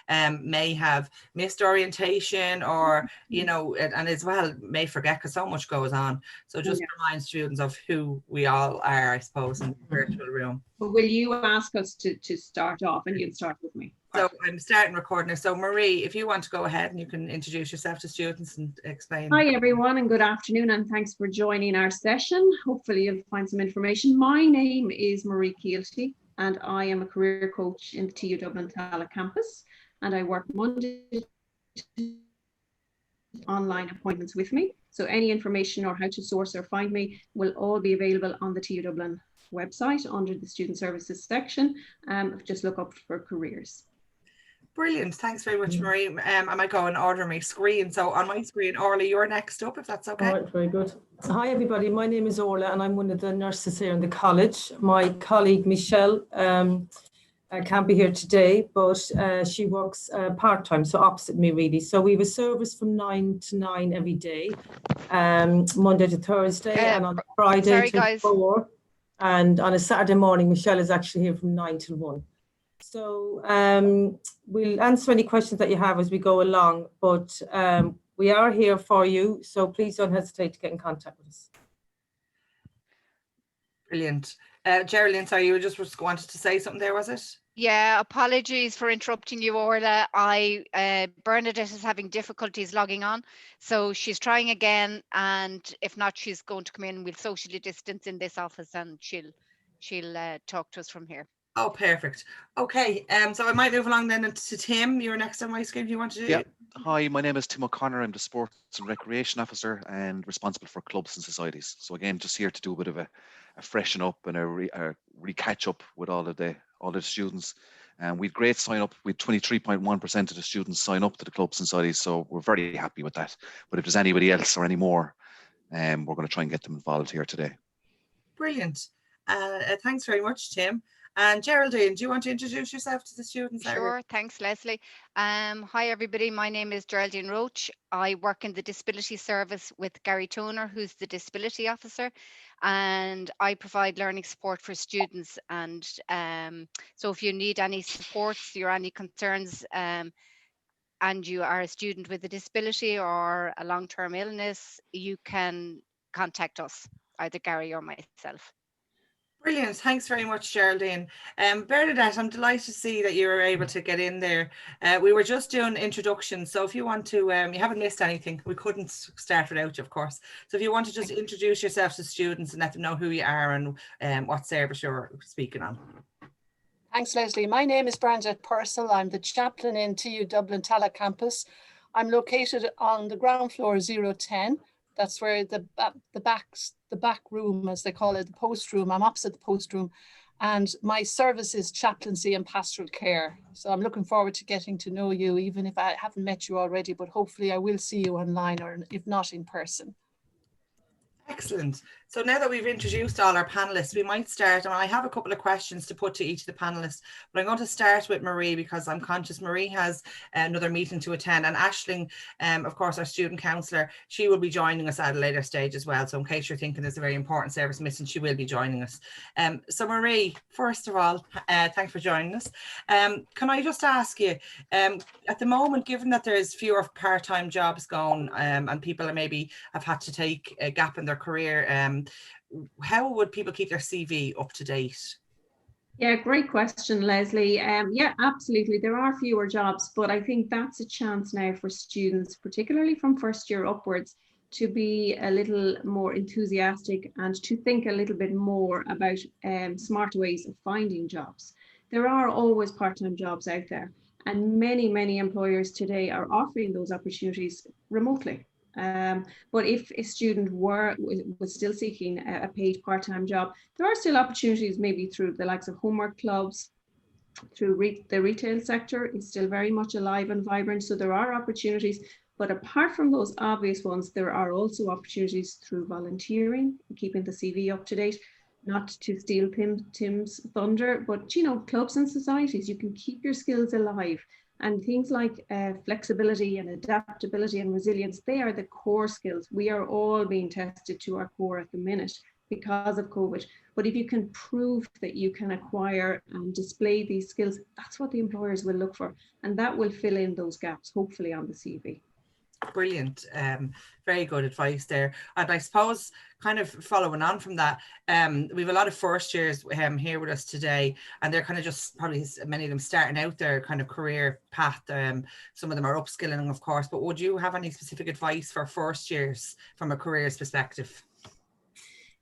may have missed orientation, or and as well may forget, because so much goes on. So just remind students of who we all are, I suppose, in the virtual room. But will you ask us to start off, and you'll start with me? So I'm starting recording now. So Marie, if you want to go ahead and you can introduce yourself to students and explain. Hi everyone, and good afternoon, and thanks for joining our session. Hopefully you'll find some information. My name is Marie Keelty, and I am a career coach in the TU Dublin Tallaght Campus, and I work Monday to online appointments with me. So any information or how to source or find me will all be available on the TU Dublin website under the Student Services section. Just look up for careers. Brilliant. Thanks very much, Marie. I might go and order my screen. So on my screen, Orla, you're next up, if that's okay. All right, very good. Hi, everybody. My name is Orla, and I'm one of the nurses here in the college. My colleague, Michelle, can't be here today, but she works part-time, so opposite me, really. So we have a service from 9 to 9 every day, Monday to Thursday, and on Friday till 4. And on a Saturday morning, Michelle is actually here from 9 till 1. So we'll answer any questions that you have as we go along, but we are here for you, so please don't hesitate to get in contact with us. Brilliant. Geraldine, sorry, you just wanted to say something there, was it? Yeah, apologies for interrupting you, Orla. Bernadette is having difficulties logging on, so she's trying again, and if not, she's going to come in. We'll socially distance in this office, and she'll talk to us from here. Oh, perfect. Okay, so I might move along then to Tim. You're next on my screen. You want to do? Yeah. Hi, my name is Tim O'Connor. I'm the Sports and Recreation Officer and responsible for clubs and societies. So again, just here to do a bit of a freshen up and a re-catch up with all of the students. And we had great sign up. We had 23.1% of the students sign up to the clubs and societies. So we're very happy with that. But if there's anybody else or any more, we're going to try and get them involved here today. Brilliant. Thanks very much, Tim. And Geraldine, do you want to introduce yourself to the students? Sure, thanks, Leslie. Hi, everybody. My name is Geraldine Roach. I work in the Disability Service with Gary Toner, who's the Disability Officer, and I provide learning support for students. And so if you need any supports, or any concerns, and you are a student with a disability or a long-term illness, you can contact us, either Gary or myself. Brilliant. Thanks very much, Geraldine. Bernadette, I'm delighted to see that you were able to get in there. We were just doing introductions, so if you want to, you haven't missed anything. We couldn't start without you, of course. So if you want to just introduce yourself to students and let them know who you are and what service you're speaking on. Thanks, Leslie. My name is Bernadette Purcell. I'm the chaplain in TU Dublin Tallaght Campus. I'm located on the ground floor 010. That's where the back room, as they call it, the post room. I'm opposite the post room, and my service is chaplaincy and pastoral care. So I'm looking forward to getting to know you, even if I haven't met you already, but hopefully I will see you online, or if not in person. Excellent. So now that we've introduced all our panelists, we might start, and I have a couple of questions to put to each of the panelists, but I'm going to start with Marie because I'm conscious Marie has another meeting to attend, and Aisling, of course, our student counsellor, she will be joining us at a later stage as well. So in case you're thinking there's a very important service missing, she will be joining us. So Marie, first of all, thanks for joining us. Can I just ask you, at the moment, given that there's fewer part-time jobs going and people maybe have had to take a gap in their career, how would people keep their CV up to date? Yeah, great question, Leslie. Yeah, absolutely. There are fewer jobs, but I think that's a chance now for students, particularly from first year upwards, to be a little more enthusiastic and to think a little bit more about smart ways of finding jobs. There are always part-time jobs out there, and many employers today are offering those opportunities remotely. But if a student was still seeking a paid part-time job, there are still opportunities, maybe through the likes of homework clubs, through the retail sector is still very much alive and vibrant. So there are opportunities, but apart from those obvious ones, there are also opportunities through volunteering, keeping the CV up to date. Not to steal Tim's thunder, but clubs and societies, you can keep your skills alive. And things like flexibility and adaptability and resilience, they are the core skills. We are all being tested to our core at the minute. because of COVID. But if you can prove that you can acquire and display these skills, that's what the employers will look for. And that will fill in those gaps, hopefully, on the CV. Brilliant. Very good advice there. And I suppose kind of following on from that, we have a lot of first years here with us today, and they're kind of just probably many of them starting out their kind of career path. Some of them are upskilling, of course, but would you have any specific advice for first years from a careers perspective?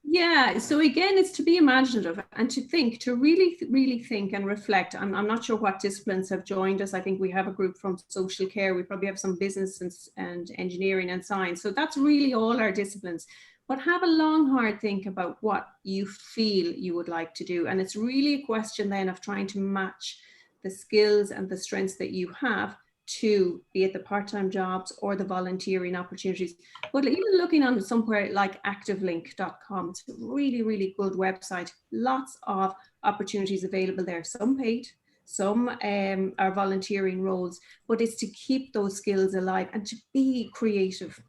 Yeah, so again, it's to be imaginative and to think, to really think and reflect. I'm not sure what disciplines have joined us. I think we have a group from social care. We probably have some business and engineering and science. So that's really all our disciplines. But have a long, hard think about what you feel you would like to do. And it's really a question then of trying to match the skills and the strengths that you have to be it the part-time jobs or the volunteering opportunities. But even looking on somewhere like activelink.com, it's a really good website. Lots of opportunities available there, some paid, some are volunteering roles, but it's to keep those skills alive and to be creative.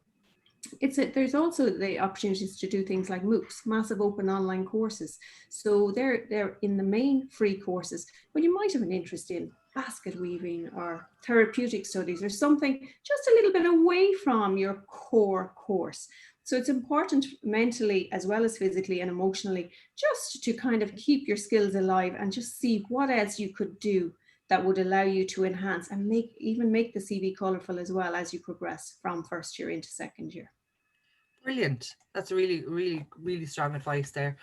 There's also the opportunities to do things like MOOCs, massive open online courses. So they're in the main free courses, but you might have an interest in basket weaving or therapeutic studies or something just a little bit away from your core course. So it's important mentally as well as physically and emotionally just to kind of keep your skills alive and just see what else you could do that would allow you to enhance and even make the CV colourful as well as you progress from first year into second year. Brilliant. That's really strong advice there.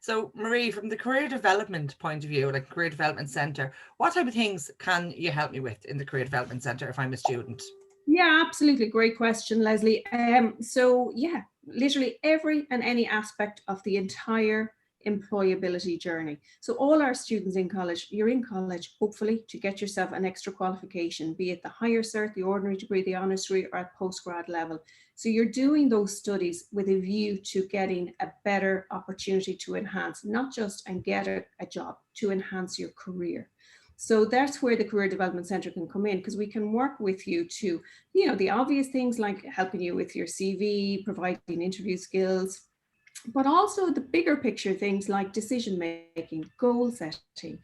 So Marie, from the career development point of view, like career development centre, what type of things can you help me with in the career development centre if I'm a student? Yeah, absolutely. Great question, Leslie. So yeah, literally every and any aspect of the entire employability journey. So all our students in college, you're in college, hopefully to get yourself an extra qualification, be it the higher cert, the ordinary degree, the honours degree, or at postgrad level. So you're doing those studies with a view to getting a better opportunity to enhance, not just and get a job, to enhance your career. So that's where the Career Development Centre can come in, because we can work with you to, the obvious things like helping you with your CV, providing interview skills, but also the bigger picture things like decision making, goal setting,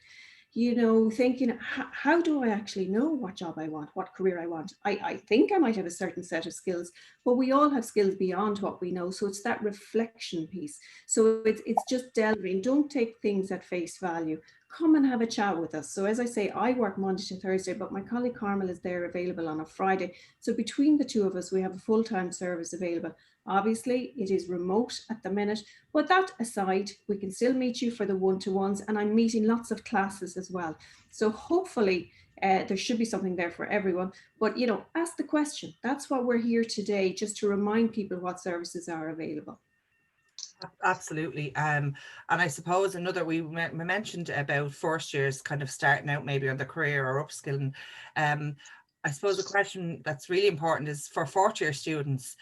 thinking, how do I actually know what job I want, what career I want? I think I might have a certain set of skills, but we all have skills beyond what we know. So it's that reflection piece. So it's just delving. Don't take things at face value. Come and have a chat with us. So as I say, I work Monday to Thursday, but my colleague Carmel is there available on a Friday. So between the two of us, we have a full-time service available. Obviously, it is remote at the minute, but that aside, we can still meet you for the one-to-ones, and I'm meeting lots of classes as well. So hopefully there should be something there for everyone, but ask the question. That's what we're here today, just to remind people what services are available. Absolutely. And I suppose we mentioned about first years kind of starting out maybe on the career or upskilling. I suppose the question that's really important is for fourth year students,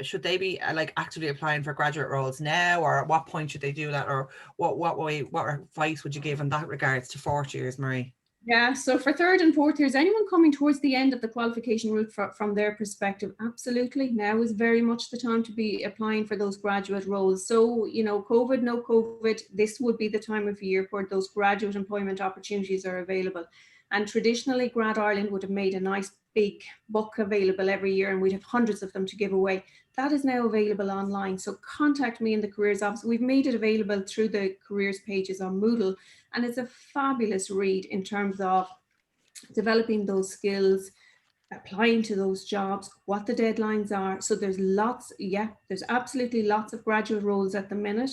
should they be actively applying for graduate roles now, or at what point should they do that, or what advice would you give in that regards to fourth years, Marie? Yeah, so for third and fourth years, anyone coming towards the end of the qualification route from their perspective, absolutely, now is very much the time to be applying for those graduate roles. So, COVID, no COVID, this would be the time of year where those graduate employment opportunities are available. And traditionally, Grad Ireland would have made a nice big book available every year, and we'd have hundreds of them to give away. That is now available online. So contact me in the careers office. We've made it available through the careers pages on Moodle, and it's a fabulous read in terms of developing those skills, applying to those jobs, what the deadlines are. So there's there's absolutely lots of graduate roles at the minute.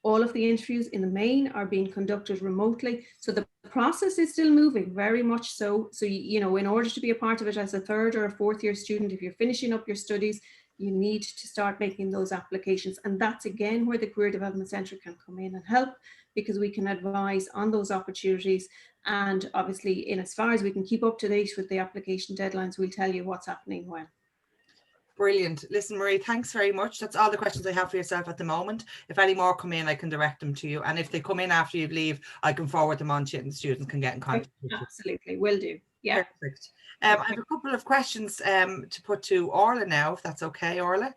All of the interviews in the main are being conducted remotely. So the process is still moving, very much so. So, in order to be a part of it as a third or a fourth year student, if you're finishing up your studies, you need to start making those applications. And that's again where the Career Development Centre can come in and help, because we can advise on those opportunities. And obviously, in as far as we can keep up to date with the application deadlines, we'll tell you what's happening when. Brilliant. Listen, Marie, thanks very much. That's all the questions I have for yourself at the moment. If any more come in, I can direct them to you. And if they come in after you leave, I can forward them on to you and the students can get in contact with you. Absolutely, will do. Yeah. Perfect. I have a couple of questions to put to Orla now, if that's okay, Orla.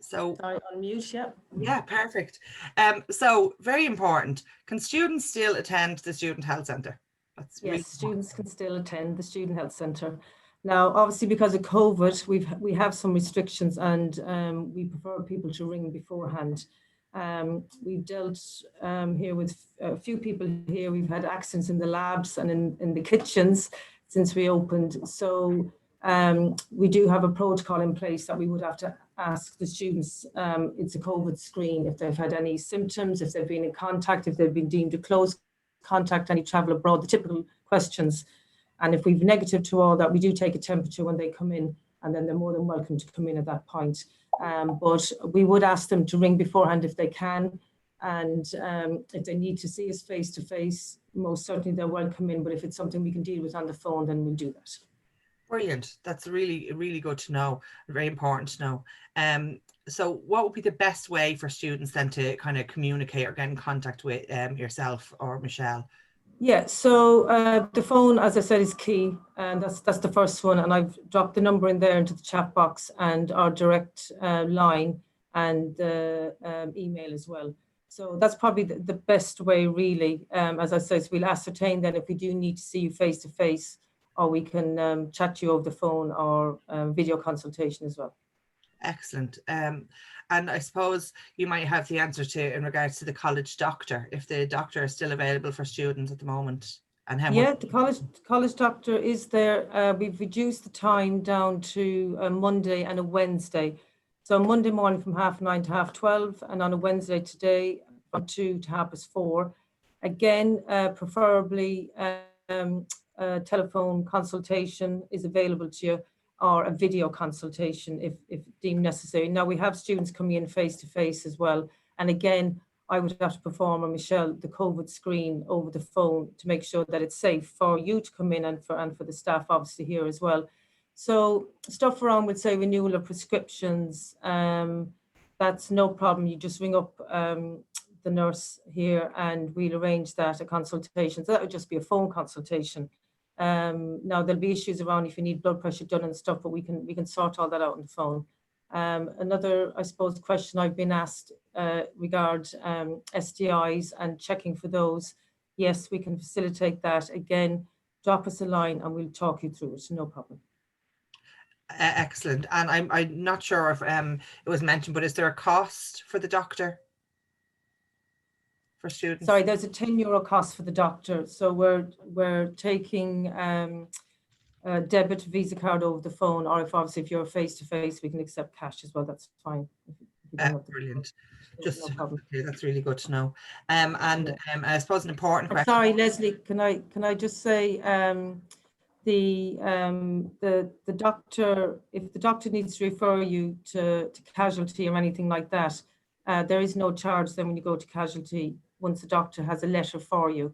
So Sorry, on mute, yeah. yeah, perfect. So very important. Can students still attend the Student Health Centre? That's Yes, really students can still attend the Student Health Centre. Now, obviously, because of COVID, we have some restrictions, and we prefer people to ring beforehand. We've dealt here with a few people here. We've had accidents in the labs and in the kitchens since we opened. So we do have a protocol in place that we would have to ask the students. It's a COVID screen if they've had any symptoms, if they've been in contact, if they've been deemed a close contact, any travel abroad, the typical questions. And if we've negative to all that, we do take a temperature when they come in, and then they're more than welcome to come in at that point. But we would ask them to ring beforehand if they can. And if they need to see us face to face, most certainly they're welcome in. But if it's something we can deal with on the phone, then we'll do that. brilliant. That's really, really good to know. Very important to know. So what would be the best way for students then to kind of communicate or get in contact with yourself or Michelle? Yeah, so the phone, as I said, is key, and that's the first one. And I've dropped the number in there into the chat box, and our direct line, and the email as well. So that's probably the best way, really. As I said, we'll ascertain then if we do need to see you face to face, or we can chat to you over the phone or video consultation as well. Excellent. And I suppose you might have the answer to in regards to the college doctor, if the doctor is still available for students at the moment, and how Yeah, much. the college doctor is there. We've reduced the time down to a Monday and a Wednesday. So Monday morning from 9:30 to 12:30, and on a Wednesday today from 2 to 4:30. Again, preferably a telephone consultation is available to you, or a video consultation if deemed necessary. Now we have students coming in face to face as well. And again, I would have to perform, or Michelle, the COVID screen over the phone to make sure that it's safe for you to come in, and for the staff obviously here as well. So stuff around with, say, renewal of prescriptions, that's no problem. You just ring up the nurse here and we'll arrange that, a consultation. So that would just be a phone consultation. Now there'll be issues around if you need blood pressure done and stuff, but we can sort all that out on the phone. Another, I suppose, question I've been asked regards STIs and checking for those. Yes, we can facilitate that. Again, drop us a line and we'll talk you through it, no problem. Excellent. And I'm not sure if it was mentioned, but is there a cost for the doctor for students? Sorry, there's a €10 cost for the doctor. So we're taking debit Visa card over the phone, or if you're face to face, we can accept cash as well. That's fine. Brilliant. No problem. Okay, that's really good to know. I suppose an important question. Sorry, Lesley, can I just say the doctor, if the doctor needs to refer you to casualty or anything like that, there is no charge then when you go to casualty once the doctor has a letter for you.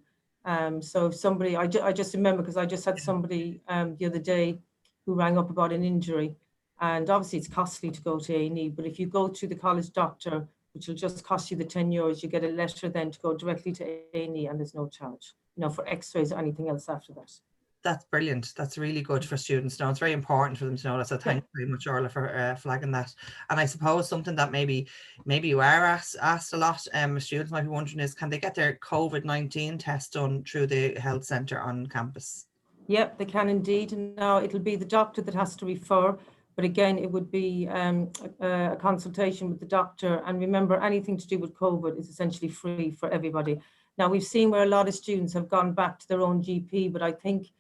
So if somebody, I just remember, because I just had somebody the other day who rang up about an injury, and obviously it's costly to go to A&E, but if you go to the college doctor, which will just cost you the €10, you get a letter then to go directly to A&E, and there's no charge, for x-rays or anything else after that. That's brilliant. That's really good for students to know. It's very important for them to know that. So thank you very much, Orla, for flagging that. And I suppose something that maybe you are asked a lot, students might be wondering, is can they get their COVID-19 test done through the health centre on campus? Yep, they can indeed. Now it'll be the doctor that has to refer, but again, it would be a consultation with the doctor. And remember, anything to do with COVID is essentially free for everybody. Now we've seen where a lot of students have gone back to their own GP, but I think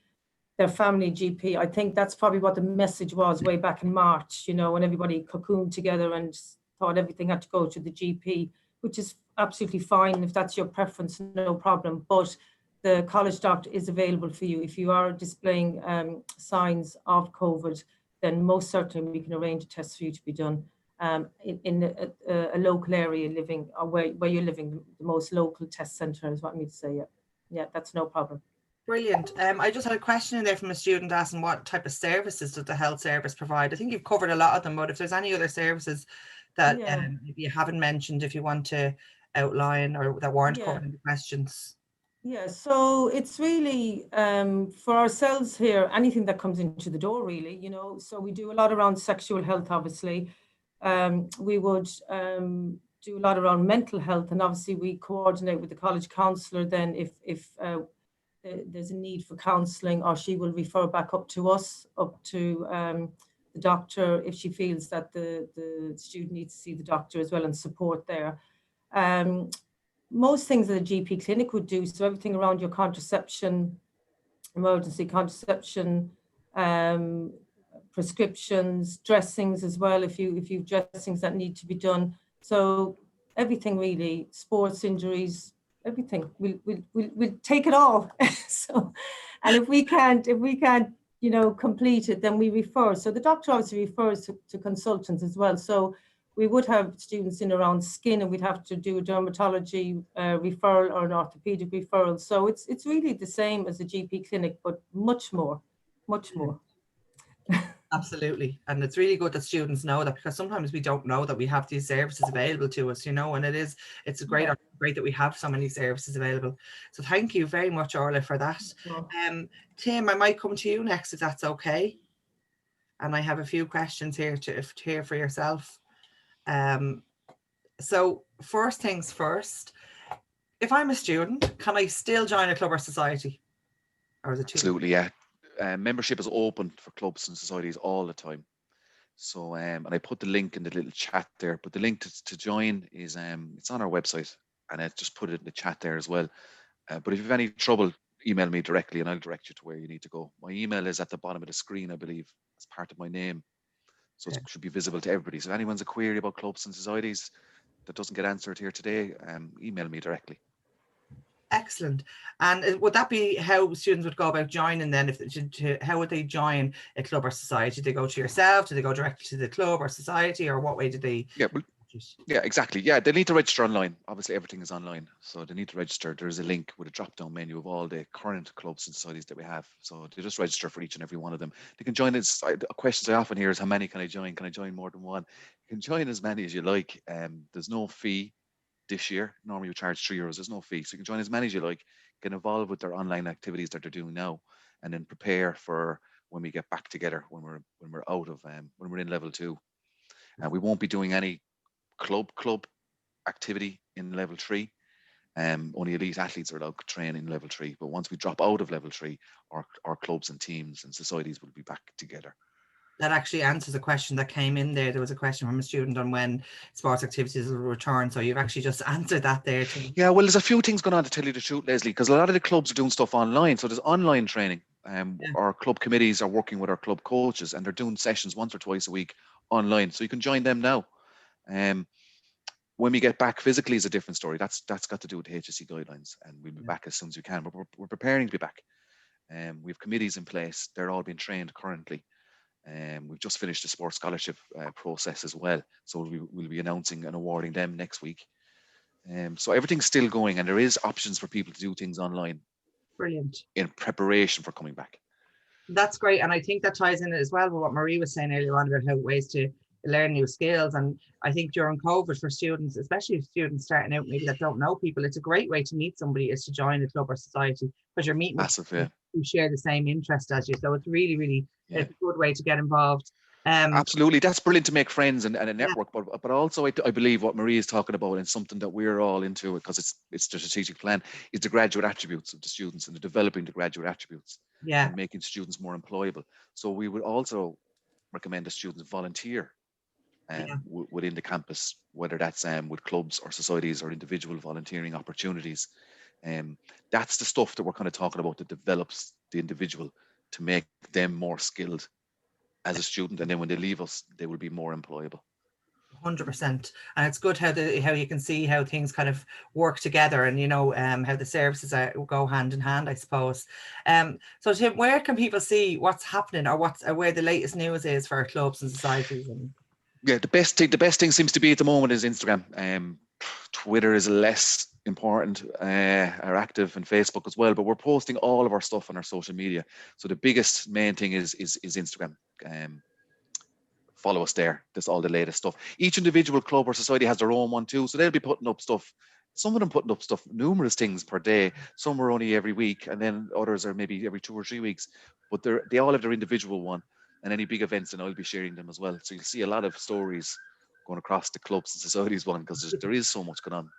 their family GP, I think that's probably what the message was way back in March, when everybody cocooned together and thought everything had to go to the GP, which is absolutely fine. If that's your preference, no problem. But the college doctor is available for you. If you are displaying signs of COVID, then most certainly we can arrange a test for you to be done in a local area living, or where you're living, the most local test centre is what I mean to say. Yeah, that's no problem. Brilliant. I just had a question in there from a student asking what type of services does the health service provide? I think you've covered a lot of them, but if there's any other services that you haven't mentioned, if you want to outline, or that weren't covered in the questions. Yeah, so it's really for ourselves here, anything that comes into the door really, so we do a lot around sexual health, obviously. We would do a lot around mental health, and obviously we coordinate with the college counsellor then if there's a need for counselling, or she will refer back up to us, up to the doctor if she feels that the student needs to see the doctor as well, and support there. Most things that a GP clinic would do, so everything around your contraception, emergency contraception, prescriptions, dressings as well, if you've dressings that need to be done. So everything really, sports injuries, everything. We'll take it all. So, and if we can't, you know, complete it, then we refer. So the doctor obviously refers to consultants as well. So we would have students in around skin, and we'd have to do a dermatology referral or an orthopedic referral. So it's really the same as a GP clinic, but much more. Absolutely. And it's really good that students know that, because sometimes we don't know that we have these services available to us, you know, and it's great that we have so many services available. So thank you very much, Orla, for that. Tim, I might come to you next if that's okay. And I have a few questions here to hear for yourself. So first things first, if I'm a student, can I still join a club or society? Or is it too? Absolutely, yeah. Membership is open for clubs and societies all the time. So, and I put the link in the little chat there, but the link to join is, it's on our website, and I just put it in the chat there as well. But if you have any trouble, email me directly and I'll direct you to where you need to go. My email is at the bottom of the screen, I believe, as part of my name. So it should be visible to everybody. So if anyone's a query about clubs and societies that doesn't get answered here today, email me directly. Excellent. And would that be how students would go about joining then? How would they join a club or society? Do they go to yourself? Do they go directly to the club or society, or what way do they? Yeah, exactly. Yeah, they need to register online. Obviously, everything is online, so they need to register. There is a link with a drop-down menu of all the current clubs and societies that we have. So they just register for each and every one of them. They can join. Questions I often hear is, how many can I join? Can I join more than one? You can join as many as you like. There's no fee this year. Normally we charge €3. There's no fee, so you can join as many as you like. Get involved with their online activities that they're doing now, and then prepare for when we get back together, when we're out of when we're in level 2. And we won't be doing any club activity in level 3. Only elite athletes are allowed to train in level 3. But once we drop out of level 3, our clubs and teams and societies will be back together. That actually answers a question that came in there. There was a question from a student on when sports activities will return. So you've actually just answered that there too. Yeah, well, there's a few things going on, to tell you the truth, Lesley, because a lot of the clubs are doing stuff online. So there's online training. Our club committees are working with our club coaches, and they're doing sessions once or twice a week online. So you can join them now. When we get back physically is a different story. That's got to do with the HSE guidelines, and we'll be back as soon as we can. But we're preparing to be back. We have committees in place. They're all being trained currently. We've just finished the sports scholarship process as well, so we'll be announcing and awarding them next week. So everything's still going, and there is options for people to do things online. Brilliant. In preparation for coming back. That's great, and I think that ties in as well with what Marie was saying earlier on about how ways to learn new skills. And I think during COVID, for students, especially students starting out maybe that don't know people, it's a great way to meet somebody is to join a club or society, because you're meeting people who share the same interest as you. So it's really a good way to get involved. Absolutely, that's brilliant to make friends and a network. But also, I believe what Marie is talking about, and something that we're all into, because it's the strategic plan, is the graduate attributes of the students, and the developing the graduate attributes, and making students more employable. So we would also recommend the students volunteer within the campus, whether that's with clubs or societies or individual volunteering opportunities. That's the stuff that we're kind of talking about, that develops the individual to make them more skilled as a student, and then when they leave us, they will be more employable. 100%. And it's good how you can see how things kind of work together, and how the services go hand in hand, I suppose. So Tim, where can people see what's happening, or where the latest news is for our clubs and societies? And the best thing seems to be at the moment is Instagram. Twitter is less important, are active, and Facebook as well, but we're posting all of our stuff on our social media. So the biggest main thing is Instagram. Follow us there. That's all the latest stuff. Each individual club or society has their own one too, so they'll be putting up stuff. Some of them putting up stuff, numerous things per day. Some are only every week, and then others are maybe every 2 or 3 weeks. But they all have their individual one, and any big events, and I'll be sharing them as well. So you'll see a lot of stories going across the clubs and societies one, because there is so much going on.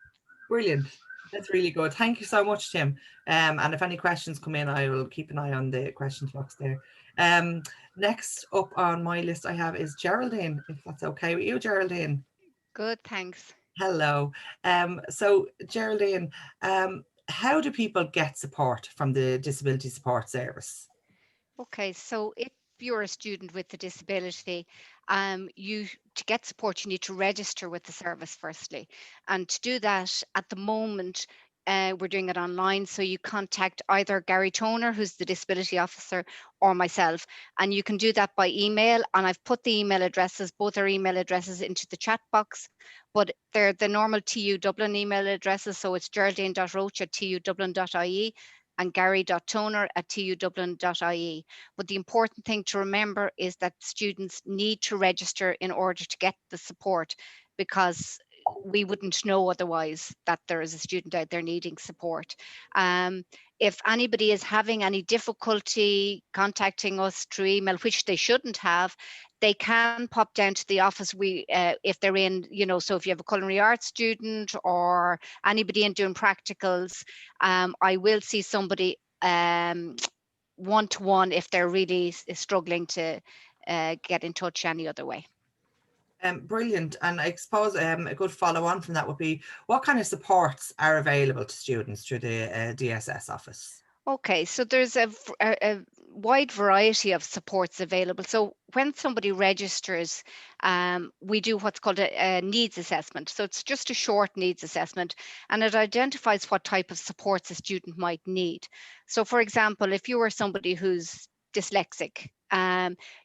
Brilliant. That's really good. Thank you so much, Tim. And if any questions come in, I will keep an eye on the questions box there. Next up on my list I have is Geraldine, if that's okay with you, Geraldine. Good, thanks. Hello. So Geraldine, how do people get support from the Disability Support Service? Okay, so if you're a student with a disability, to get support, you need to register with the service firstly. And to do that, at the moment, we're doing it online. So you contact either Gary Toner, who's the disability officer, or myself. And you can do that by email. And I've put the email addresses, both our email addresses, into the chat box, but they're the normal TU Dublin email addresses. So it's geraldine.roach@tudublin.ie and gary.toner@tudublin.ie. But the important thing to remember is that students need to register in order to get the support, because we wouldn't know otherwise that there is a student out there needing support. If anybody is having any difficulty contacting us through email, which they shouldn't have, they can pop down to the office. If they're in, so if you have a culinary arts student or anybody in doing practicals, I will see somebody one-to-one if they're really struggling to get in touch any other way. Brilliant. And I suppose a good follow on from that would be, what kind of supports are available to students through the DSS office? Okay, so there's a wide variety of supports available. So when somebody registers, we do what's called a needs assessment. So it's just a short needs assessment, and it identifies what type of supports a student might need. So for example, if you are somebody who's dyslexic,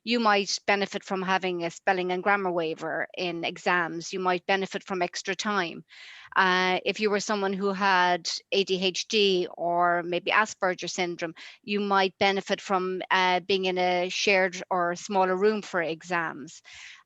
you might benefit from having a spelling and grammar waiver in exams. You might benefit from extra time. If you were someone who had ADHD or maybe Asperger's syndrome, you might benefit from being in a shared or smaller room for exams.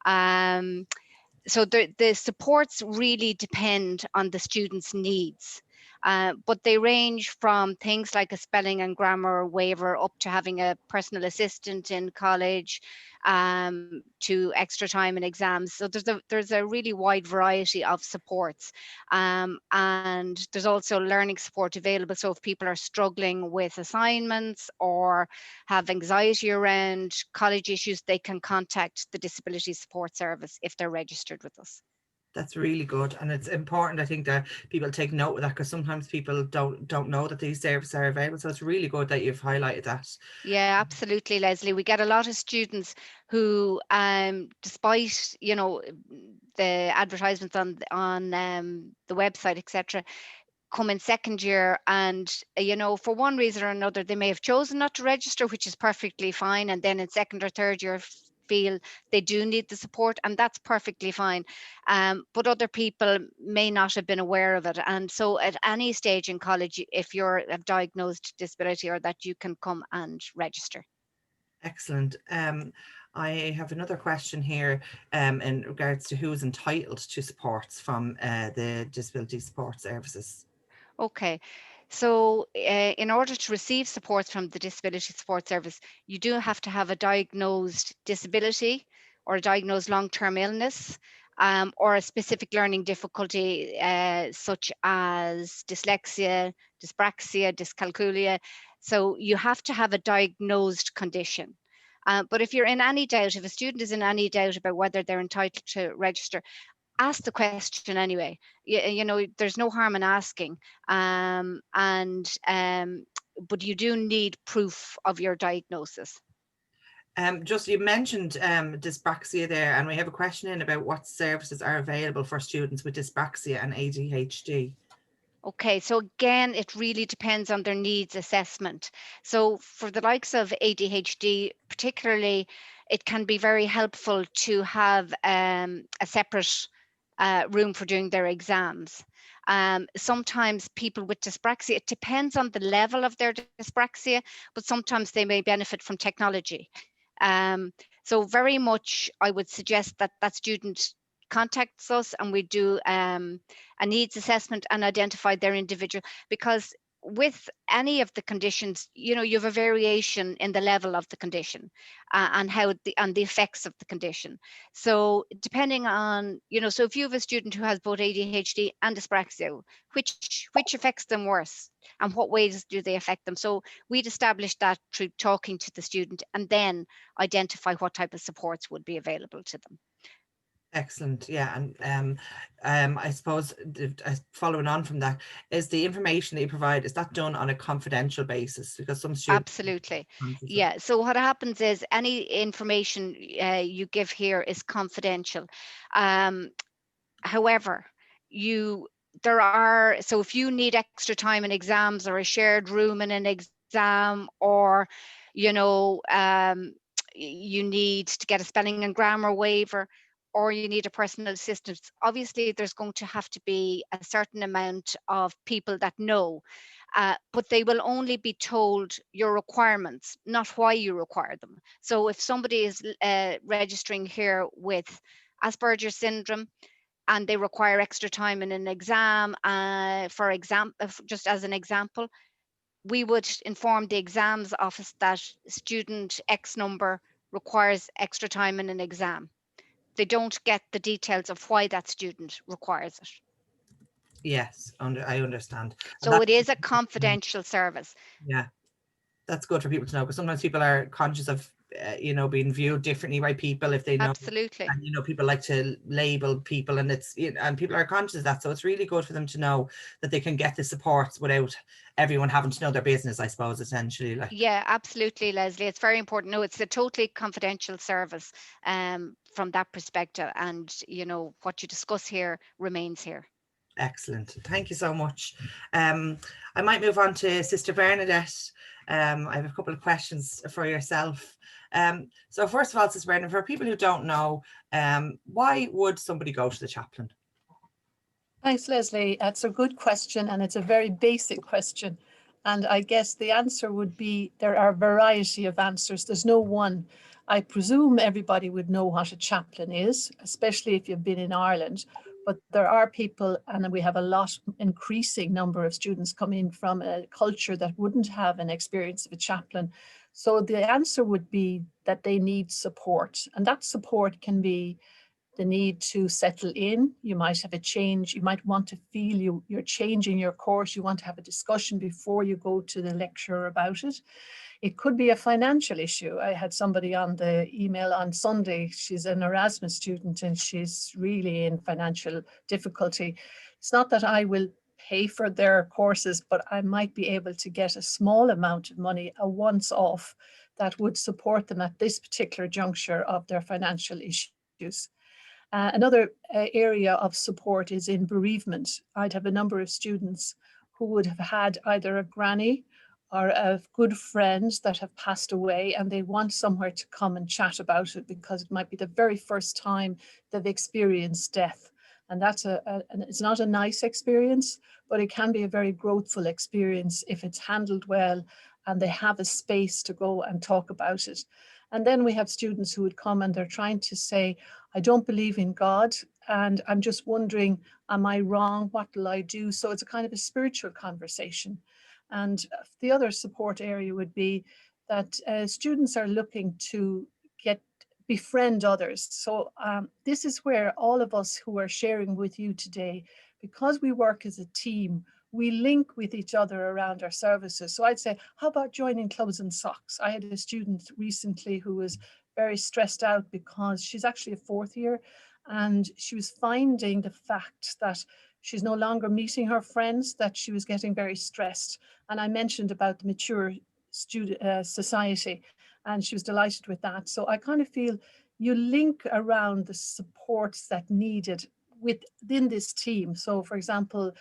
So the supports really depend on the student's needs. But they range from things like a spelling and grammar waiver up to having a personal assistant in college, to extra time in exams. So there's a really wide variety of supports, and there's also learning support available. So if people are struggling with assignments or have anxiety around college issues, they can contact the Disability Support Service if they're registered with us. That's really good, and it's important, I think, that people take note of that, because sometimes people don't know that these services are available. So it's really good that you've highlighted that. Yeah, absolutely, Lesley. We get a lot of students who, despite the advertisements on the website, etc., come in second year, and for one reason or another they may have chosen not to register, which is perfectly fine, and then in second or third year feel they do need the support, and that's perfectly fine. But other people may not have been aware of it, and so at any stage in college, if you're a diagnosed disability, or that, you can come and register. Excellent. I have another question here in regards to who's entitled to supports from the Disability Support Services. Okay, so in order to receive support from the Disability Support Service, you do have to have a diagnosed disability or a diagnosed long-term illness, or a specific learning difficulty, such as dyslexia, dyspraxia, dyscalculia. So you have to have a diagnosed condition. But if you're in any doubt, if a student is in any doubt about whether they're entitled to register, ask the question anyway. There's no harm in asking, but you do need proof of your diagnosis. Just, you mentioned dyspraxia there, and we have a question in about what services are available for students with dyspraxia and ADHD. Okay, so again, it really depends on their needs assessment. So for the likes of ADHD, particularly, it can be very helpful to have a separate room for doing their exams. Sometimes people with dyspraxia, it depends on the level of their dyspraxia, but sometimes they may benefit from technology. So very much, I would suggest that that student contacts us and we do a needs assessment and identify their individual, because with any of the conditions, you know, you have a variation in the level of the condition and how the effects of the condition. So depending on, you know, so if you have a student who has both ADHD and dyspraxia, which affects them worse and what ways do they affect them? So we'd establish that through talking to the student and then identify what type of supports would be available to them. Excellent. Yeah. And I suppose following on from that, is the information that you provide, is that done on a confidential basis? Because some students... Absolutely. Yeah. So what happens is any information you give here is confidential. However, so if you need extra time in exams or a shared room in an exam, or, you know, you need to get a spelling and grammar waiver, or you need a personal assistant, obviously there's going to have to be a certain amount of people that know, but they will only be told your requirements, not why you require them. So if somebody is registering here with Asperger's syndrome and they require extra time in an exam, just as an example, we would inform the exams office that student X number requires extra time in an exam. They don't get the details of why that student requires it. Yes, I understand. So it is a confidential service. Yeah, that's good for people to know, because sometimes people are conscious of you know, being viewed differently by people if they know. Absolutely. And you know, people like to label people, and it's, you know, and people are conscious of that, so it's really good for them to know that they can get the supports without everyone having to know their business, I suppose, essentially. Like, yeah, absolutely, Leslie, it's very important. No, it's a totally confidential service from that perspective, and you know, what you discuss here remains here. Excellent, thank you so much. I might move on to Sister Bernadette. I have a couple of questions for yourself. So first of all, Sister Bernadette, for people who don't know, why would somebody go to the chaplain? Thanks, Leslie. That's a good question, and it's a very basic question. And I guess the answer would be there are a variety of answers. There's no one. I presume everybody would know what a chaplain is, especially if you've been in Ireland. But there are people, and we have a increasing number of students coming from a culture that wouldn't have an experience of a chaplain. So the answer would be that they need support. And that support can be the need to settle in. You might have a change. You might want to feel you're changing your course. You want to have a discussion before you go to the lecturer about it. It could be a financial issue. I had somebody on the email on Sunday. She's an Erasmus student and she's really in financial difficulty. It's not that I will pay for their courses, but I might be able to get a small amount of money, a once off, that would support them at this particular juncture of their financial issues. Another area of support is in bereavement. I'd have a number of students who would have had either a granny or a good friend that have passed away, and they want somewhere to come and chat about it because it might be the very first time they've experienced death. And that's it's not a nice experience, but it can be a very growthful experience if it's handled well and they have a space to go and talk about it. And then we have students who would come and they're trying to say, I don't believe in God, and I'm just wondering, am I wrong? What will I do? So it's a kind of a spiritual conversation. And the other support area would be that students are looking to befriend others. So this is where all of us who are sharing with you today, because we work as a team, we link with each other around our services. So I'd say, how about joining clubs and socks? I had a student recently who was very stressed out because she's actually a fourth year, and she was finding the fact that she's no longer meeting her friends, that she was getting very stressed. And I mentioned about the mature student society, and she was delighted with that. So I kind of feel you link around the supports that needed within this team. So for example,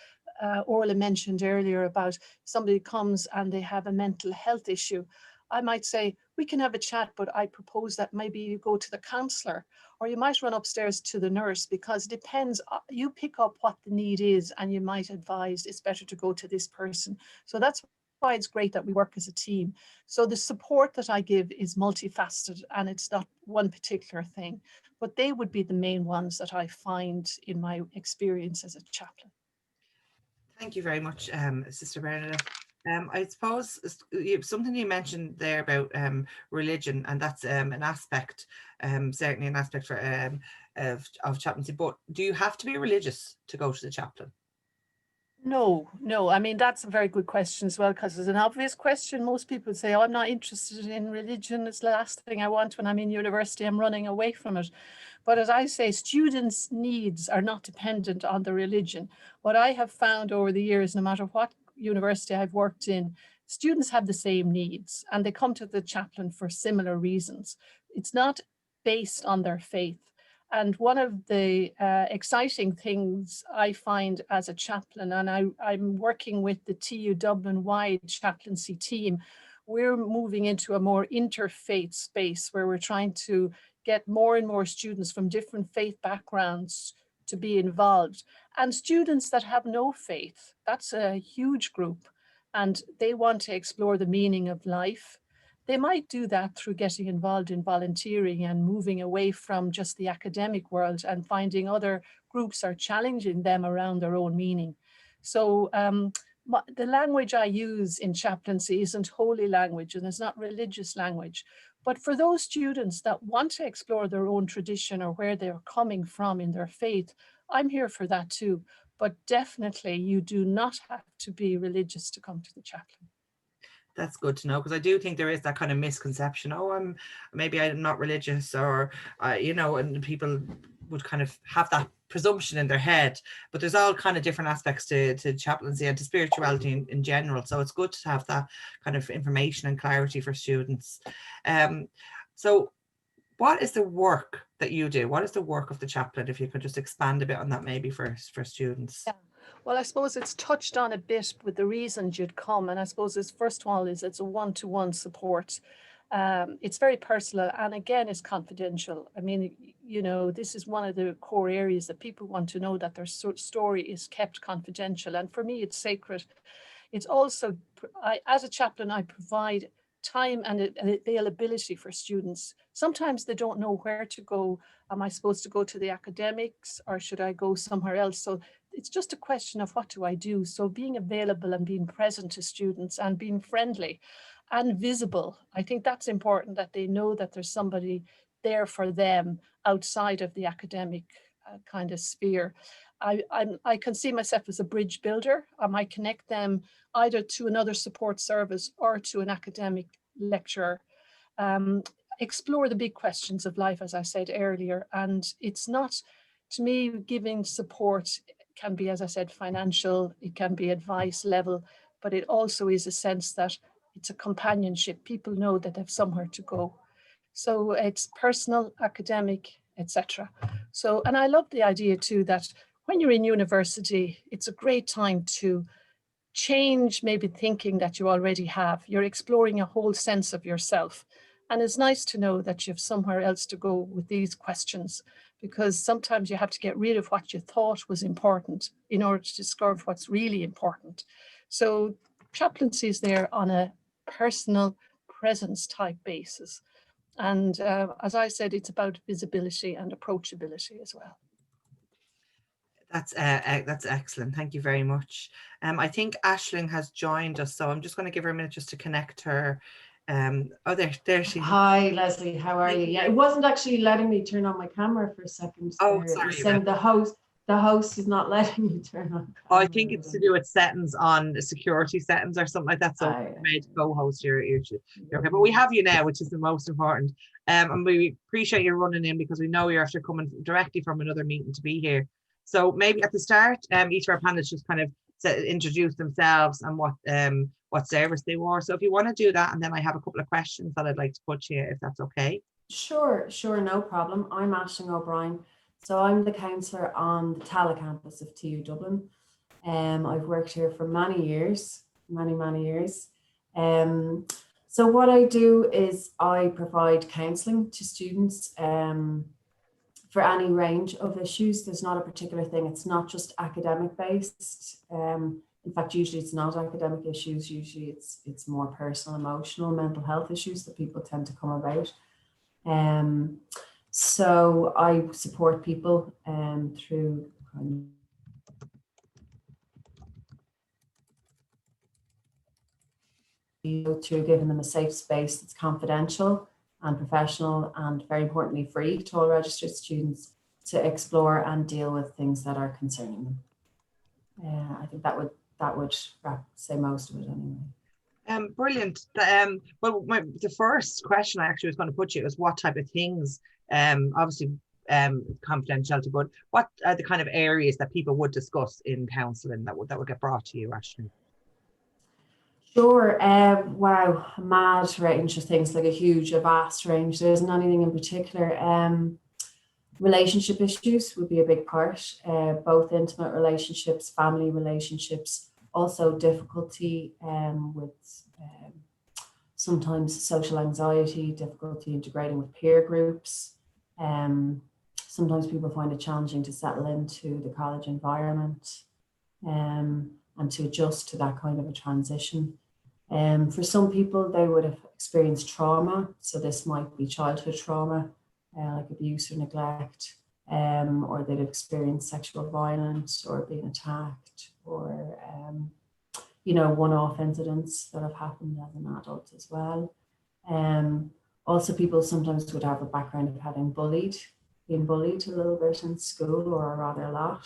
Orla mentioned earlier about somebody comes and they have a mental health issue. I might say, we can have a chat, but I propose that maybe you go to the counsellor, or you might run upstairs to the nurse, because it depends. You pick up what the need is and you might advise it's better to go to this person. So that's why it's great that we work as a team. So the support that I give is multifaceted and it's not one particular thing, but they would be the main ones that I find in my experience as a chaplain. Thank you very much, Sister Bernadette. I suppose something you mentioned there about religion, and that's an aspect, certainly an aspect for of chaplaincy. But do you have to be religious to go to the chaplain? No, no. I mean, that's a very good question as well, because it's an obvious question. Most people say, oh, I'm not interested in religion. It's the last thing I want when I'm in university. I'm running away from it. But as I say, students' needs are not dependent on the religion. What I have found over the years, no matter what university I've worked in, students have the same needs and they come to the chaplain for similar reasons. It's not based on their faith. And one of the exciting things I find as a chaplain, and I'm working with the TU Dublin-wide chaplaincy team, we're moving into a more interfaith space where we're trying to get more and more students from different faith backgrounds to be involved. And students that have no faith, that's a huge group, and they want to explore the meaning of life. They might do that through getting involved in volunteering and moving away from just the academic world and finding other groups are challenging them around their own meaning. So the language I use in chaplaincy isn't holy language and it's not religious language. But for those students that want to explore their own tradition or where they're coming from in their faith, I'm here for that too. But definitely you do not have to be religious to come to the chaplain. That's good to know, because I do think there is that kind of misconception. Oh, I'm not religious, or you know, and people would kind of have that presumption in their head. But there's all kind of different aspects to chaplaincy and to spirituality in general. So it's good to have that kind of information and clarity for students. So what is the work that you do? What is the work of the chaplain? If you could just expand a bit on that, maybe for students. Yeah. Well, I suppose it's touched on a bit with the reasons you'd come. And I suppose it's, first of all, it's a one-to-one support. It's very personal. And again, it's confidential. I mean, you know, this is one of the core areas that people want to know, that their story is kept confidential. And for me, it's sacred. It's also, as a chaplain, I provide time and availability for students. Sometimes they don't know where to go. Am I supposed to go to the academics or should I go somewhere else? So it's just a question of what do I do? So being available and being present to students and being friendly and visible. I think that's important, that they know that there's somebody there for them outside of the academic kind of sphere. I can see myself as a bridge builder. I might connect them either to another support service or to an academic lecturer. Explore the big questions of life, as I said earlier. And it's not, to me, giving support can be, as I said, financial, it can be advice level, but it also is a sense that it's a companionship. People know that they have somewhere to go. So it's personal, academic, etc. So, and I love the idea too that when you're in university, it's a great time to change maybe thinking that you already have. You're exploring a whole sense of yourself. And it's nice to know that you have somewhere else to go with these questions, because sometimes you have to get rid of what you thought was important in order to discover what's really important. So chaplaincy is there on a personal presence type basis. And as I said, it's about visibility and approachability as well. That's excellent. Thank you very much. I think Aisling has joined us, so I'm just going to give her a minute just to connect her. Oh, there she is. Hi, Leslie. How are you? Yeah, it wasn't actually letting me turn on my camera for a second. Oh, sorry. Saying the host is not letting me turn on. Oh, I think it's to do with settings on the security settings or something like that. So made co-host, you're okay. But we have you now, which is the most important. And we appreciate you running in, because we know you're after coming directly from another meeting to be here. So maybe at the start, each of our panelists just kind of introduce themselves and what service they were. So if you want to do that, and then I have a couple of questions that I'd like to put to you, if that's okay. Sure, no problem. I'm Aisling O'Brien. So I'm the counsellor on the Tallaght campus of TU Dublin. I've worked here for many years. So what I do is I provide counselling to students for any range of issues. There's not a particular thing. It's not just academic based. In fact, usually it's not academic issues. Usually it's more personal, emotional, mental health issues that people tend to come about. So I support people through go through giving them a safe space that's confidential and professional, and very importantly free to all registered students to explore and deal with things that are concerning them. I think that would say most of it anyway. Brilliant. Well, the first question I actually was going to put you is what type of things, obviously confidentiality, but what are the kind of areas that people would discuss in counselling that would get brought to you, Ashley? Sure. Wow, a mad range of things, like a vast range. There isn't anything in particular. Relationship issues would be a big part, both intimate relationships, family relationships, also difficulty with sometimes social anxiety, difficulty integrating with peer groups. Sometimes people find it challenging to settle into the college environment and to adjust to that kind of a transition. For some people, they would have experienced trauma. So this might be childhood trauma, like abuse or neglect, or they'd experienced sexual violence or being attacked, or one-off incidents that have happened as an adult as well. Also, people sometimes would have a background of having been bullied a little bit in school, or rather a lot.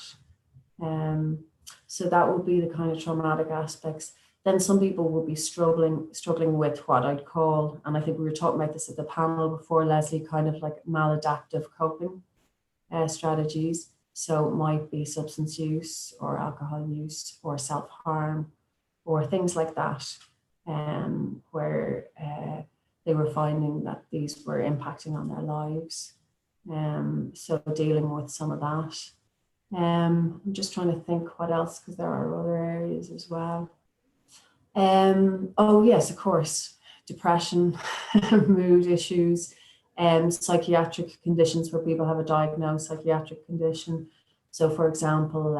So that would be the kind of traumatic aspects. Then some people will be struggling with what I'd call, and I think we were talking about this at the panel before, Lesley, kind of like maladaptive coping strategies. So it might be substance use or alcohol use or self-harm or things like that, where they were finding that these were impacting on their lives. So dealing with some of that. I'm just trying to think what else, because there are other areas as well. Oh yes, of course, depression, mood issues, psychiatric conditions where people have a diagnosed psychiatric condition. So for example,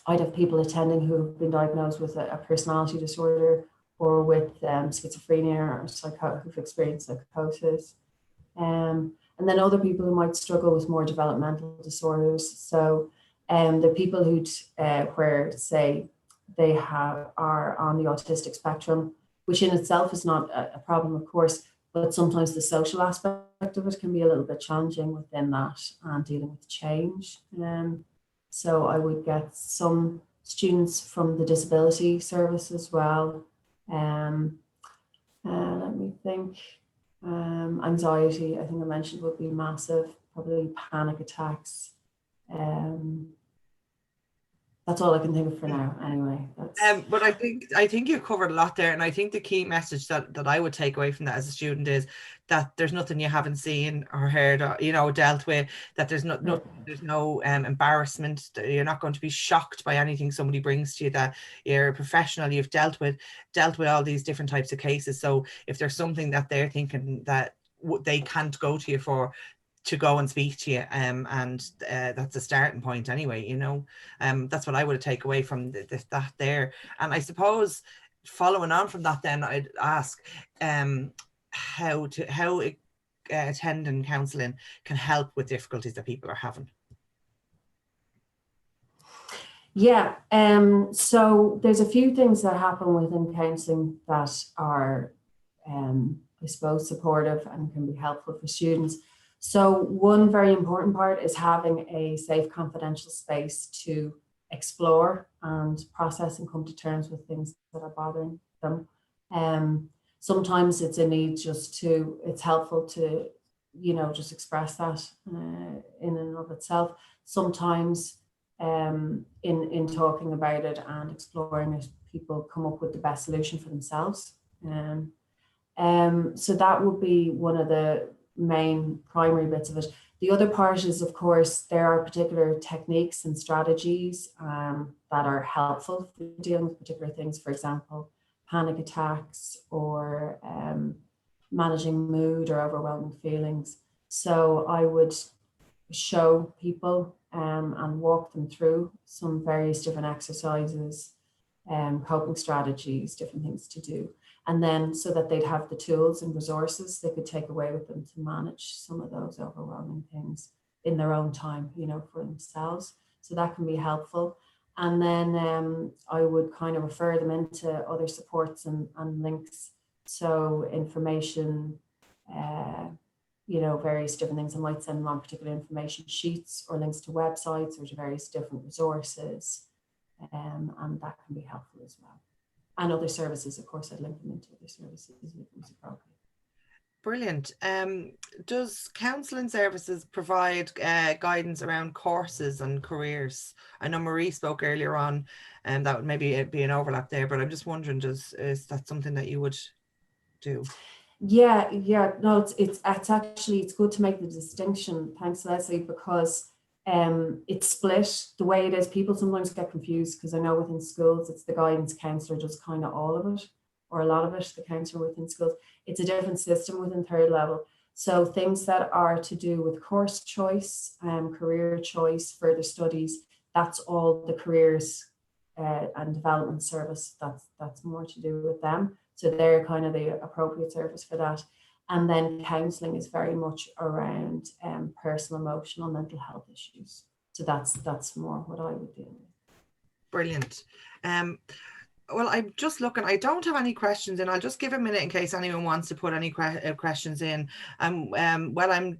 I'd have people attending who've been diagnosed with a personality disorder, or with schizophrenia, or who've experienced psychosis. And then other people who might struggle with more developmental disorders. So the people where, say, they are on the autistic spectrum, which in itself is not a problem, of course, but sometimes the social aspect of it can be a little bit challenging within that, and dealing with change. So I would get some students from the disability service as well. Let me think. Anxiety, I think I mentioned, would be massive, probably panic attacks. That's all I can think of for now, anyway. But I think you covered a lot there, and I think the key message that I would take away from that as a student is that there's nothing you haven't seen or heard, or, dealt with. That there's no embarrassment. That you're not going to be shocked by anything somebody brings to you. That you're a professional. You've dealt with all these different types of cases. So if there's something that they're thinking that they can't go to you for, to go and speak to you, and that's a starting point anyway. That's what I would take away from that there. And I suppose following on from that, then I'd ask how attending counselling can help with difficulties that people are having. Yeah, so there's a few things that happen within counselling that are, I suppose, supportive and can be helpful for students. So one very important part is having a safe, confidential space to explore and process and come to terms with things that are bothering them. Sometimes it's a need it's helpful to, just express that in and of itself. Sometimes in talking about it and exploring it, people come up with the best solution for themselves. So that would be one of the main primary bits of it. The other part is, of course, there are particular techniques and strategies that are helpful for dealing with particular things. For example, panic attacks, or managing mood or overwhelming feelings. So I would show people and walk them through some various different exercises, coping strategies, different things to do. And then so that they'd have the tools and resources they could take away with them to manage some of those overwhelming things in their own time, for themselves. So that can be helpful. And then I would kind of refer them into other supports and links. So information, you know, various different things. I might send them on particular information sheets or links to websites or to various different resources. And that can be helpful as well. And other services, of course, I'd link them into other services if it was appropriate. Brilliant. Does counselling services provide guidance around courses and careers? I know Marie spoke earlier on, and that would maybe be an overlap there, but I'm just wondering, is that something that you would do? Yeah, no, it's actually, it's good to make the distinction. Thanks, Lesley, because it's split the way it is. People sometimes get confused because I know within schools it's the guidance counsellor does kind of all of it, or a lot of it, the counsellor within schools. It's a different system within third level. So things that are to do with course choice, career choice, further studies, that's all the careers and development service. That's more to do with them. So they're kind of the appropriate service for that. And then counselling is very much around personal, emotional, mental health issues. So that's more what I would do. Brilliant. Well, I'm just looking, I don't have any questions in. I'll just give a minute in case anyone wants to put any questions in. Well, I'll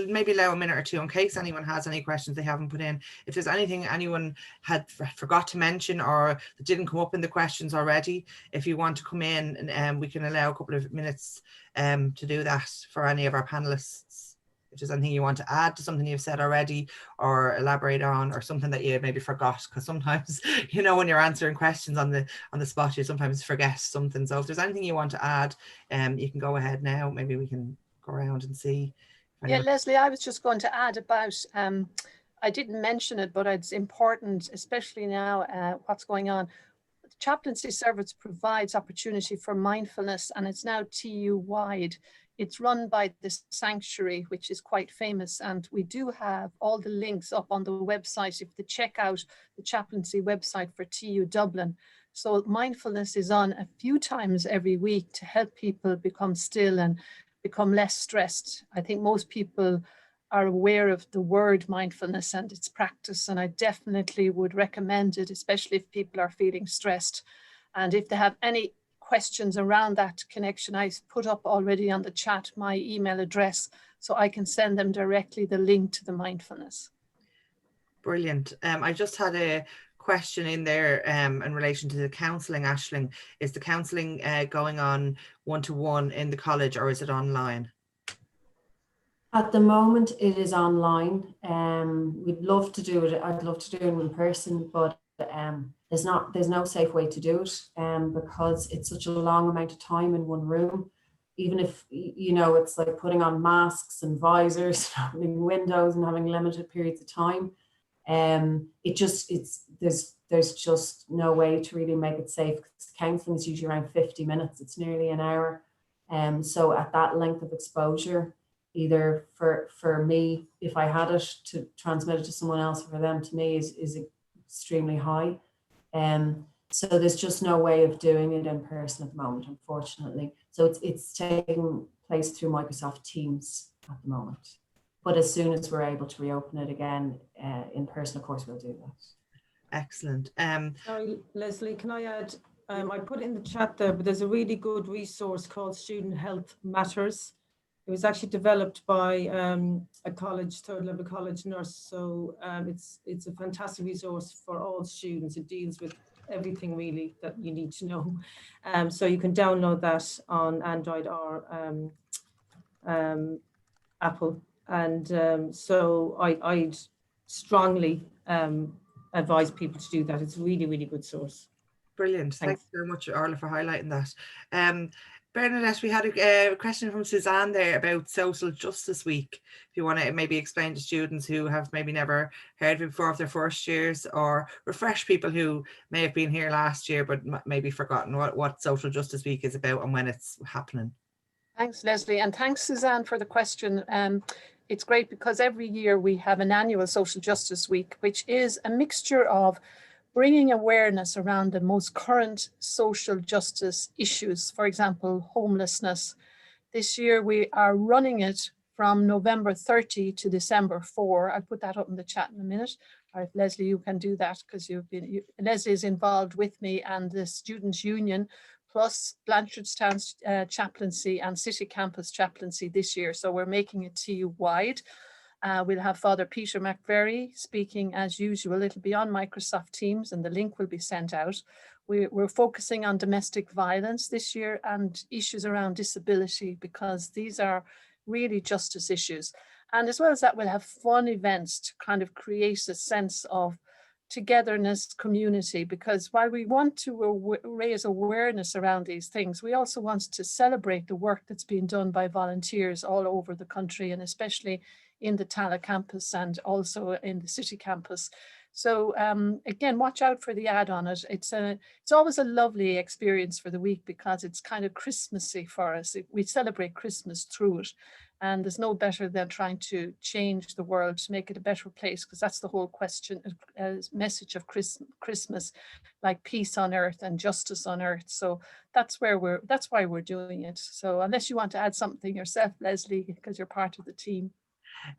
maybe allow a minute or two in case anyone has any questions they haven't put in. If there's anything anyone had forgot to mention or that didn't come up in the questions already, if you want to come in, and we can allow a couple of minutes to do that for any of our panelists. If there's anything you want to add to something you've said already or elaborate on, or something that you maybe forgot, because sometimes, you know, when you're answering questions on the spot, you sometimes forget something. So if there's anything you want to add, you can go ahead now. Maybe we can go around and see. Yeah, Lesley, I was just going to add about, I didn't mention it, but it's important, especially now what's going on. The chaplaincy service provides opportunity for mindfulness, and it's now TU wide. It's run by the Sanctuary, which is quite famous, and we do have all the links up on the website if they check out the chaplaincy website for TU Dublin. So mindfulness is on a few times every week to help people become still and become less stressed. I think most people are aware of the word mindfulness and its practice, and I definitely would recommend it, especially if people are feeling stressed. And if they have any questions around that connection, I put up already on the chat my email address, so I can send them directly the link to the mindfulness. Brilliant. I just had a question in there in relation to the counselling. Aisling, is the counselling going on one-to-one in the college, or is it online? At the moment, it is online. We'd love to do it. I'd love to do it in person, but there's no safe way to do it because it's such a long amount of time in one room. Even if, you know, it's like putting on masks and visors, opening windows and having limited periods of time. There's just no way to really make it safe. Counselling is usually around 50 minutes. It's nearly an hour. So at that length of exposure, either for me, if I had it, to transmit it to someone else, or for them to me, is extremely high. So there's just no way of doing it in person at the moment, unfortunately. So it's taking place through Microsoft Teams at the moment. But as soon as we're able to reopen it again in person, of course, we'll do that. Excellent. Sorry, Lesley, can I add? I put it in the chat there, but there's a really good resource called Student Health Matters. It was actually developed by a college, third level college nurse. So it's a fantastic resource for all students. It deals with everything really that you need to know. So you can download that on Android or Apple. And so I'd strongly advise people to do that. It's a really, really good source. Brilliant. Thanks very much, Orla, for highlighting that. Bernadette, we had a question from Suzanne there about Social Justice Week. If you want to maybe explain to students who have maybe never heard of it before, of their first years, or refresh people who may have been here last year but maybe forgotten what Social Justice Week is about and when it's happening. Thanks, Lesley, and thanks, Suzanne, for the question. It's great because every year we have an annual Social Justice Week, which is a mixture of bringing awareness around the most current social justice issues, for example, homelessness. This year we are running it from November 30 to December 4. I'll put that up in the chat in a minute. Or if Lesley, you can do that because Lesley is involved with me and the Students' Union, plus Blanchardstown chaplaincy and City Campus chaplaincy this year. So we're making it TU-wide. We'll have Father Peter McVerry speaking as usual. It'll be on Microsoft Teams and the link will be sent out. We're focusing on domestic violence this year and issues around disability, because these are really justice issues. And as well as that, we'll have fun events to kind of create a sense of togetherness, community, because while we want to raise awareness around these things, we also want to celebrate the work that's being done by volunteers all over the country, and especially in the Tallaght campus and also in the City campus. So again, watch out for the ad on it. It's always a lovely experience for the week because it's kind of Christmassy for us. We celebrate Christmas through it. And there's no better than trying to change the world to make it a better place, because that's the whole question, message of Christmas, like peace on earth and justice on earth. So that's why we're doing it. So unless you want to add something yourself, Lesley, because you're part of the team.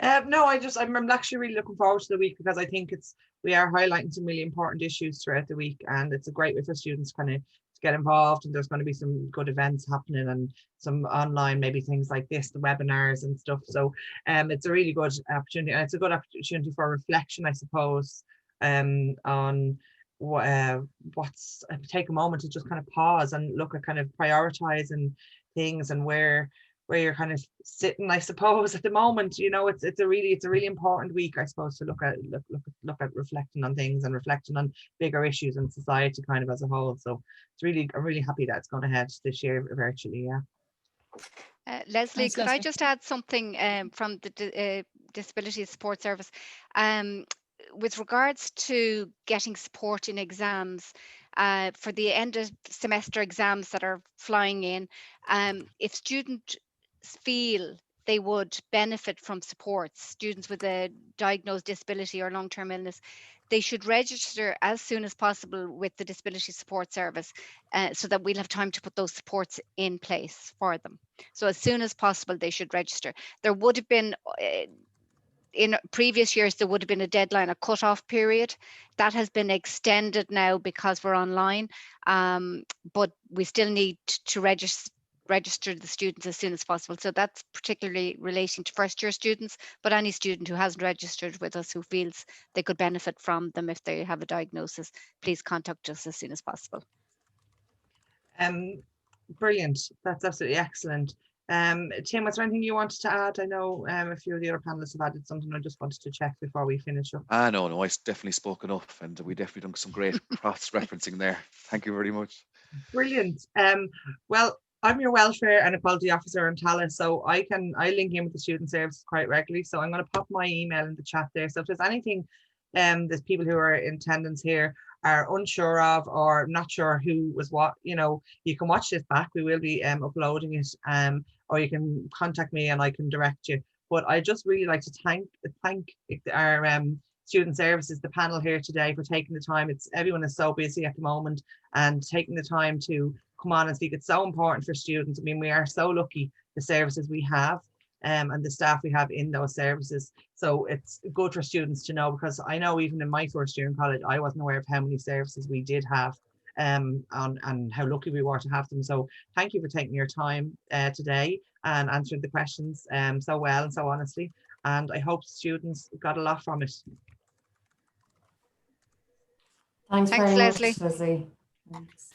No, I'm actually really looking forward to the week, because I think we are highlighting some really important issues throughout the week, and it's a great way for students kind of to get involved, and there's going to be some good events happening and some online, maybe things like this, the webinars and stuff. So it's a really good opportunity, and it's a good opportunity for reflection, I suppose, on take a moment to just kind of pause and look at kind of prioritizing things and where you're kind of sitting, I suppose, at the moment. You know, it's a really important week, I suppose, to look at reflecting on things and reflecting on bigger issues in society kind of as a whole. So I'm really happy that it's going ahead this year virtually. Yeah. Lesley, Thanks, could I Lesley. just add something from the Disability Support Service? With regards to getting support in exams, for the end of semester exams that are flying in, if students feel they would benefit from support, students with a diagnosed disability or long-term illness, they should register as soon as possible with the Disability Support Service, so that we'll have time to put those supports in place for them. So as soon as possible, they should register. There would have been, in previous years, there would have been a deadline, a cut-off period. That has been extended now because we're online, but we still need to register the students as soon as possible. So that's particularly relating to first-year students, but any student who hasn't registered with us who feels they could benefit from them if they have a diagnosis, please contact us as soon as possible. Brilliant. That's absolutely excellent. Tim, was there anything you wanted to add? I know a few of the other panelists have added something. I just wanted to check before we finish up. No, I definitely spoke enough, and we definitely done some great cross-referencing there. Thank you very much. Brilliant. Well, I'm your Welfare and Equality Officer in Tallaght, so I link in with the student services quite regularly. So I'm going to pop my email in the chat there. So if there's anything there's people who are in attendance here are unsure of or not sure who was what, you know, you can watch this back. We will be uploading it, or you can contact me and I can direct you. But I just really like to thank our student services, the panel here today, for taking the time. Everyone is so busy at the moment, and taking the time to come on and speak. It's so important for students. I mean, we are so lucky the services we have and the staff we have in those services. So it's good for students to know, because I know even in my first year in college, I wasn't aware of how many services we did have and how lucky we were to have them. So thank you for taking your time today and answering the questions so well and so honestly. And I hope students got a lot from it. Thanks very Leslie. much, Leslie. Thanks.